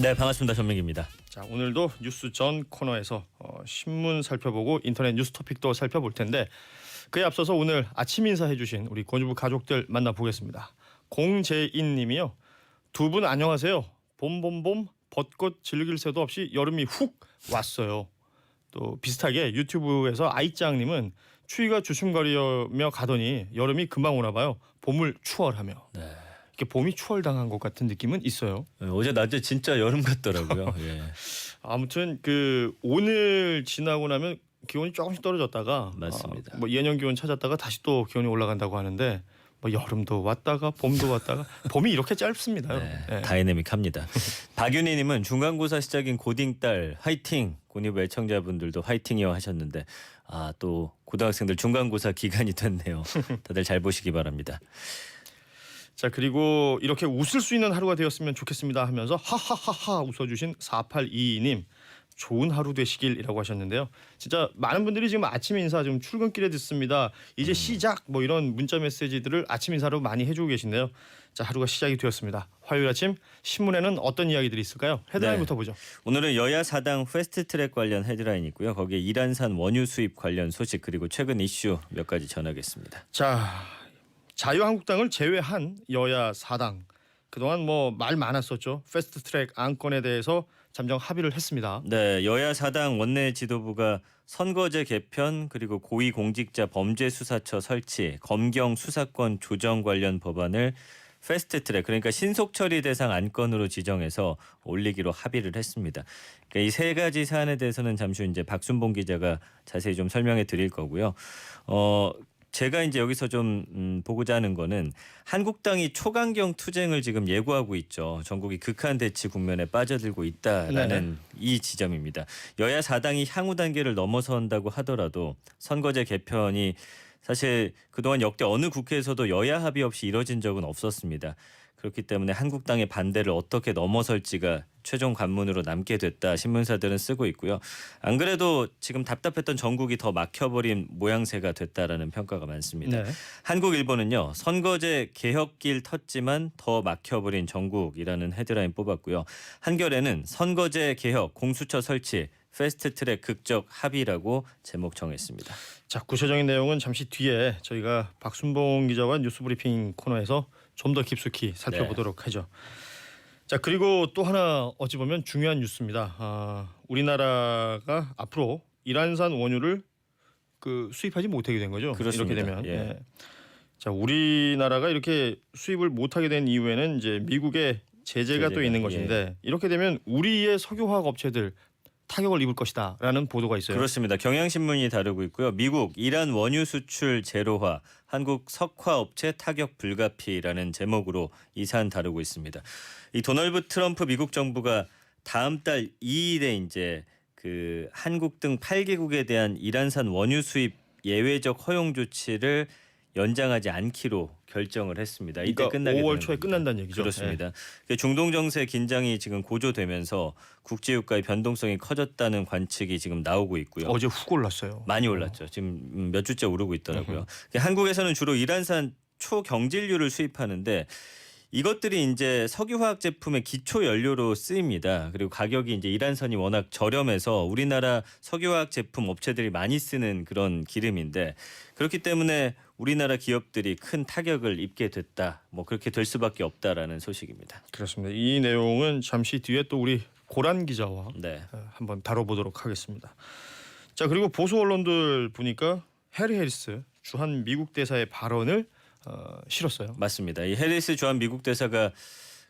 네, 반갑습니다. 전민기입니다. 자, 오늘도 뉴스 전 코너에서 신문 살펴보고 인터넷 뉴스 토픽도 살펴볼 텐데 그에 앞서서 오늘 아침 인사해주신 우리 권주부 가족들 만나보겠습니다. 공재인 님이요. 두 분 안녕하세요. 봄봄봄 벚꽃 즐길 새도 없이 여름이 훅 왔어요. 또 비슷하게 유튜브에서 아이짱님은 추위가 주춤거리며 가더니 여름이 금방 오나 봐요. 봄을 추월하며. 네. 이렇게 봄이 추월당한 것 같은 느낌은 있어요. 어제 낮에 진짜 여름 같더라고요. 예. 아무튼 오늘 지나고 나면 기온이 조금씩 떨어졌다가 맞습니다. 예년 기온 찾았다가 다시 또 기온이 올라간다고 하는데 여름도 왔다가 봄도 왔다가 봄이 이렇게 짧습니다. 네, 네. 다이내믹합니다. 박윤희님은 중간고사 시작인 고딩딸 화이팅. 고니부 애청자분들도 화이팅이요 하셨는데 또 고등학생들 중간고사 기간이 됐네요. 다들 잘 보시기 바랍니다. 자, 그리고 이렇게 웃을 수 있는 하루가 되었으면 좋겠습니다 하면서 하하하하 웃어주신 4822님 좋은 하루 되시길이라고 하셨는데요. 진짜 많은 분들이 지금 아침 인사 지금 출근길에 듣습니다. 이제 시작 이런 문자 메시지들을 아침 인사로 많이 해주고 계신데요. 자, 하루가 시작이 되었습니다. 화요일 아침 신문에는 어떤 이야기들이 있을까요? 헤드라인부터 보죠. 오늘은 여야 사당 패스트트랙 관련 헤드라인 있고요. 거기에 이란산 원유 수입 관련 소식 그리고 최근 이슈 몇 가지 전하겠습니다. 자, 자유한국당을 제외한 여야 사당 그동안 말 많았었죠. 패스트트랙 안건에 대해서 잠정 합의를 했습니다. 네, 여야 사당 원내 지도부가 선거제 개편 그리고 고위공직자 범죄수사처 설치, 검경 수사권 조정 관련 법안을 패스트트랙 그러니까 신속처리 대상 안건으로 지정해서 올리기로 합의를 했습니다. 그러니까 이 세 가지 사안에 대해서는 잠시 후 이제 박순봉 기자가 자세히 좀 설명해 드릴 거고요. 제가 이제 여기서 좀 보고자 하는 거는 한국당이 초강경 투쟁을 지금 예고하고 있죠. 전국이 극한 대치 국면에 빠져들고 있다라는 이 지점입니다. 여야 사당이 향후 단계를 넘어선다고 하더라도 선거제 개편이 사실 그동안 역대 어느 국회에서도 여야 합의 없이 이뤄진 적은 없었습니다. 그렇기 때문에 한국당의 반대를 어떻게 넘어설지가 최종 관문으로 남게 됐다 신문사들은 쓰고 있고요. 안 그래도 지금 답답했던 전국이 더 막혀버린 모양새가 됐다라는 평가가 많습니다. 네. 한국일보는요. 선거제 개혁길 텄지만 더 막혀버린 전국이라는 헤드라인 뽑았고요. 한겨레는 선거제 개혁 공수처 설치 패스트트랙 극적 합의라고 제목 정했습니다. 자, 구체적인 내용은 잠시 뒤에 저희가 박순봉 기자와 뉴스브리핑 코너에서 좀 더 깊숙이 살펴보도록 하죠. 자, 그리고 또 하나 어찌 보면 중요한 뉴스입니다. 우리나라가 앞으로 이란산 원유를 수입하지 못하게 된 거죠. 그렇습니다. 이렇게 되면. 예. 자, 우리나라가 이렇게 수입을 못하게 된 이유에는 이제 미국의 제재가 또 있는 것인데 이렇게 되면 우리의 석유화학 업체들 타격을 입을 것이다라는 보도가 있어요. 그렇습니다. 경향신문이 다루고 있고요. 미국 이란 원유 수출 제로화, 한국 석화업체 타격 불가피라는 제목으로 이 사안 다루고 있습니다. 이 도널드 트럼프 미국 정부가 다음 달 2일에 이제 한국 등 8개국에 대한 이란산 원유 수입 예외적 허용 조치를 연장하지 않기로 결정을 했습니다. 이때 그러니까 끝나게 5월 되는 초에 겁니다. 끝난다는 얘기죠. 그렇습니다. 중동 정세 긴장이 지금 고조되면서 국제유가의 변동성이 커졌다는 관측이 지금 나오고 있고요. 어제 훅 올랐어요. 많이 올랐죠. 지금 몇 주째 오르고 있더라고요. 한국에서는 주로 이란산 초경질유를 수입하는데 이것들이 이제 석유화학 제품의 기초 연료로 쓰입니다. 그리고 가격이 이제 이란산이 워낙 저렴해서 우리나라 석유화학 제품 업체들이 많이 쓰는 그런 기름인데 그렇기 때문에 우리나라 기업들이 큰 타격을 입게 됐다. 그렇게 될 수밖에 없다라는 소식입니다. 그렇습니다. 이 내용은 잠시 뒤에 또 우리 고란 기자와 네. 한번 다뤄보도록 하겠습니다. 자, 그리고 보수 언론들 보니까 해리 해리스 주한 미국 대사의 발언을 실었어요. 맞습니다. 이 해리스 주한 미국 대사가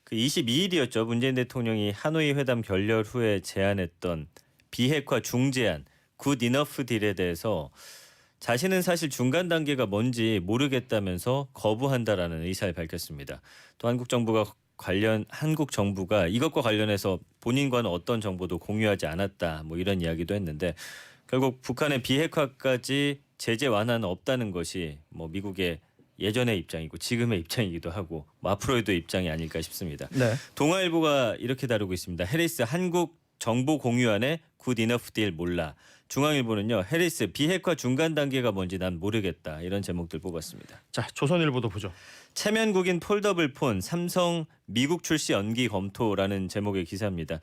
22일이었죠. 문재인 대통령이 하노이 회담 결렬 후에 제안했던 비핵화 중재안 굿 이너프 딜에 대해서 자신은 사실 중간 단계가 뭔지 모르겠다면서 거부한다라는 의사를 밝혔습니다. 또 한국 정부가 이것과 관련해서 본인과는 어떤 정보도 공유하지 않았다. 이런 이야기도 했는데 결국 북한의 비핵화까지 제재 완화는 없다는 것이 미국의 예전의 입장이고 지금의 입장이기도 하고 앞으로의 입장이 아닐까 싶습니다. 네. 동아일보가 이렇게 다루고 있습니다. 해리스 한국 정보 공유안에 굿 이너프 딜 몰라. 중앙일보는요. 해리스 비핵화 중간 단계가 뭔지 난 모르겠다. 이런 제목들 뽑았습니다. 자, 조선일보도 보죠. 체면국인 폴더블 폰 삼성 미국 출시 연기 검토라는 제목의 기사입니다.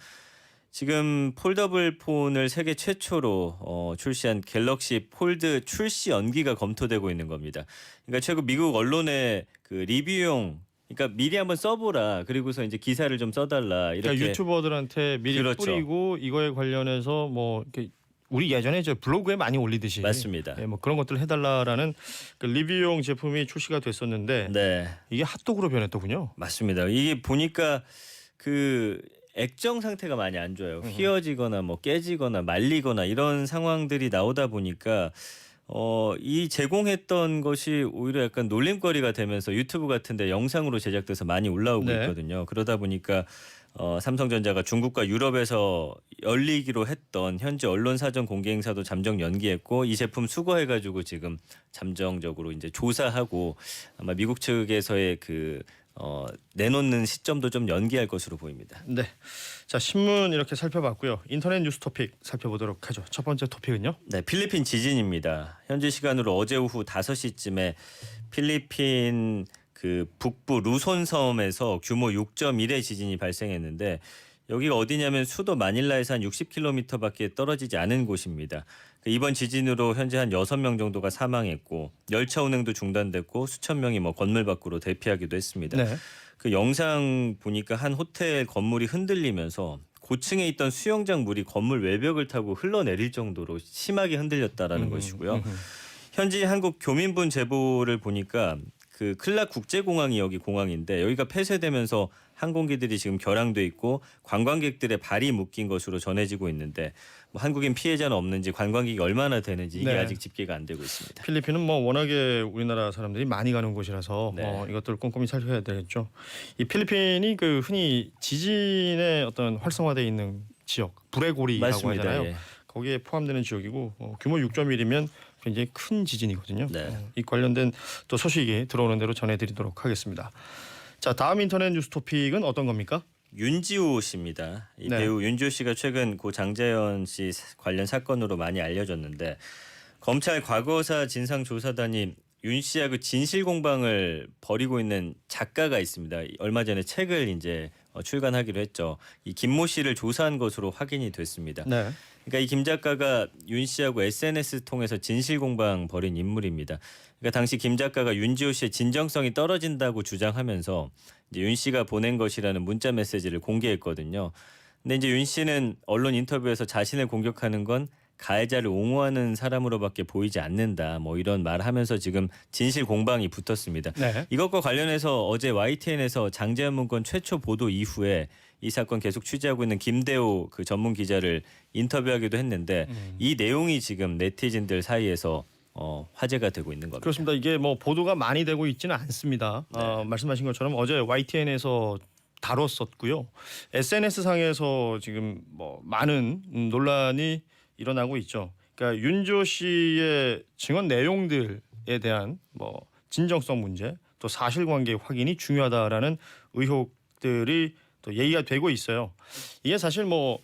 지금 폴더블 폰을 세계 최초로 출시한 갤럭시 폴드 출시 연기가 검토되고 있는 겁니다. 그러니까 최근 미국 언론의 그 리뷰용, 그러니까 미리 한번 써보라. 그리고서 이제 기사를 좀 써달라. 이렇게 그러니까 유튜버들한테 미리 그렇죠. 뿌리고 이거에 관련해서 뭐 이렇게 우리 예전에 저 블로그에 많이 올리듯이 맞습니다. 뭐 그런 것들 해달라라는 그 리뷰용 제품이 출시가 됐었는데 네, 이게 핫도그로 변했더군요. 맞습니다. 이게 보니까 그 액정 상태가 많이 안 좋아요. 휘어지거나 뭐 깨지거나 말리거나 이런 상황들이 나오다 보니까 이 제공했던 것이 오히려 약간 놀림거리가 되면서 유튜브 같은데 영상으로 제작돼서 많이 올라오고 네. 있거든요. 그러다 보니까 삼성전자가 중국과 유럽에서 열리기로 했던 현지 언론 사전 공개 행사도 잠정 연기했고 이 제품 수거해가지고 지금 잠정적으로 이제 조사하고 아마 미국 측에서의 그 내놓는 시점도 좀 연기할 것으로 보입니다. 네. 자, 신문 이렇게 살펴봤고요. 인터넷 뉴스 토픽 살펴보도록 하죠. 첫 번째 토픽은요. 네, 필리핀 지진입니다. 현지 시간으로 어제 오후 5시쯤에 필리핀 그 북부 루손 섬에서 규모 6.1의 지진이 발생했는데 여기가 어디냐면 수도 마닐라에서 한 60km밖에 떨어지지 않은 곳입니다. 이번 지진으로 현재 한 6명 정도가 사망했고 열차 운행도 중단됐고 수천 명이 뭐 건물 밖으로 대피하기도 했습니다. 네. 그 영상 보니까 한 호텔 건물이 흔들리면서 고층에 있던 수영장 물이 건물 외벽을 타고 흘러내릴 정도로 심하게 흔들렸다라는 것이고요. 현지 한국 교민분 제보를 보니까 그 클락 국제공항이 여기 공항인데 여기가 폐쇄되면서 항공기들이 지금 결항돼 있고 관광객들의 발이 묶인 것으로 전해지고 있는데 뭐 한국인 피해자는 없는지 관광객이 얼마나 되는지 이게 네. 아직 집계가 안 되고 있습니다. 필리핀은 뭐 워낙에 우리나라 사람들이 많이 가는 곳이라서 네. 이것들을 꼼꼼히 살펴야 되겠죠. 이 필리핀이 그 흔히 지진에 어떤 활성화되어 있는 지역, 불의 고리라고 맞습니다. 하잖아요. 예. 거기에 포함되는 지역이고 규모 6.1이면 굉장히 큰 지진이거든요. 네. 이 관련된 또 소식이 들어오는 대로 전해드리도록 하겠습니다. 자, 다음 인터넷 뉴스 토픽은 어떤 겁니까? 윤지호 씨입니다. 이 네. 배우 윤지호 씨가 최근 고 장자연 씨 관련 사건으로 많이 알려졌는데 검찰 과거사 진상조사단이 윤 씨와 그 진실 공방을 벌이고 있는 작가가 있습니다. 얼마 전에 책을 이제 출간하기로 했죠. 이 김모 씨를 조사한 것으로 확인이 됐습니다. 네. 그러니까 이 김 작가가 윤 씨하고 SNS 통해서 진실 공방 벌인 인물입니다. 그러니까 당시 김 작가가 윤지호 씨의 진정성이 떨어진다고 주장하면서 이제 윤 씨가 보낸 것이라는 문자 메시지를 공개했거든요. 근데 이제 윤 씨는 언론 인터뷰에서 자신을 공격하는 건 가해자를 옹호하는 사람으로밖에 보이지 않는다. 뭐 이런 말하면서 지금 진실 공방이 붙었습니다. 네. 이것과 관련해서 어제 YTN에서 장제연 문건 최초 보도 이후에 이 사건 계속 취재하고 있는 김대호 그 전문 기자를 인터뷰하기도 했는데 이 내용이 지금 네티즌들 사이에서 화제가 되고 있는 겁니다. 그렇습니다. 이게 뭐 보도가 많이 되고 있지는 않습니다. 말씀하신 것처럼 어제 YTN에서 다뤘었고요. SNS 상에서 지금 뭐 많은 논란이 일어나고 있죠. 그러니까 윤지호 씨의 증언 내용들에 대한 뭐 진정성 문제, 또 사실관계 확인이 중요하다라는 의혹들이 또 얘기가 되고 있어요. 이게 사실 뭐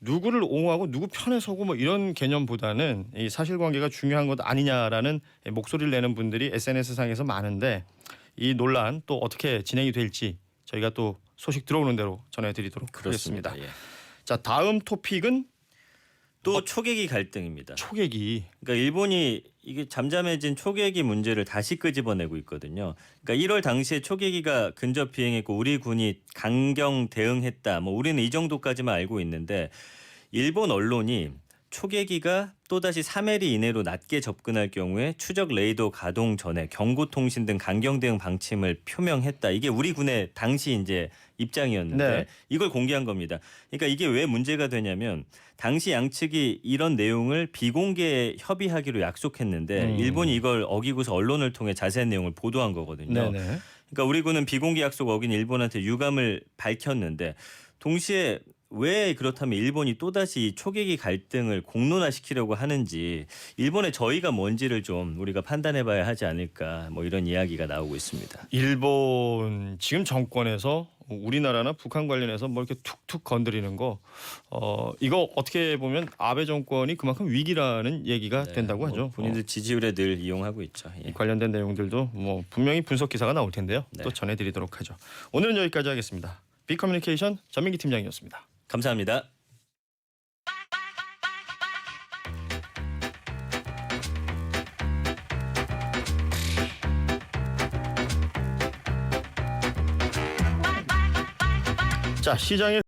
누구를 옹호하고 누구 편에 서고 뭐 이런 개념보다는 이 사실관계가 중요한 것 아니냐라는 목소리를 내는 분들이 SNS 상에서 많은데 이 논란 또 어떻게 진행이 될지 저희가 또 소식 들어오는 대로 전해드리도록 그렇습니다. 하겠습니다. 예. 자, 다음 토픽은 또 초계기 갈등입니다. 초계기. 그러니까 일본이 이게 잠잠해진 초계기 문제를 다시 끄집어내고 있거든요. 그러니까 1월 당시에 초계기가 근접 비행했고 우리 군이 강경 대응했다. 뭐 우리는 이 정도까지만 알고 있는데 일본 언론이 초계기가 또다시 3일 이내로 낮게 접근할 경우에 추적 레이더 가동 전에 경고 통신 등 강경 대응 방침을 표명했다. 이게 우리 군의 당시 이제 입장이었는데 네. 이걸 공개한 겁니다. 그러니까 이게 왜 문제가 되냐면 당시 양측이 이런 내용을 비공개 협의하기로 약속했는데 일본이 이걸 어기고서 언론을 통해 자세한 내용을 보도한 거거든요. 네네. 그러니까 우리 군은 비공개 약속 어긴 일본한테 유감을 밝혔는데 동시에 왜 그렇다면 일본이 또다시 초계기 갈등을 공론화시키려고 하는지 일본의 저희가 뭔지를 좀 우리가 판단해봐야 하지 않을까 뭐 이런 이야기가 나오고 있습니다. 일본 지금 정권에서 우리나라나 북한 관련해서 뭐 이렇게 툭툭 건드리는 거 이거 어떻게 보면 아베 정권이 그만큼 위기라는 얘기가 된다고 하죠. 본인들 지지율에 늘 이용하고 있죠. 예. 관련된 내용들도 뭐 분명히 분석 기사가 나올 텐데요. 네. 또 전해드리도록 하죠. 오늘은 여기까지 하겠습니다. 빅커뮤니케이션 전민기 팀장이었습니다. 감사합니다. 자, 시장에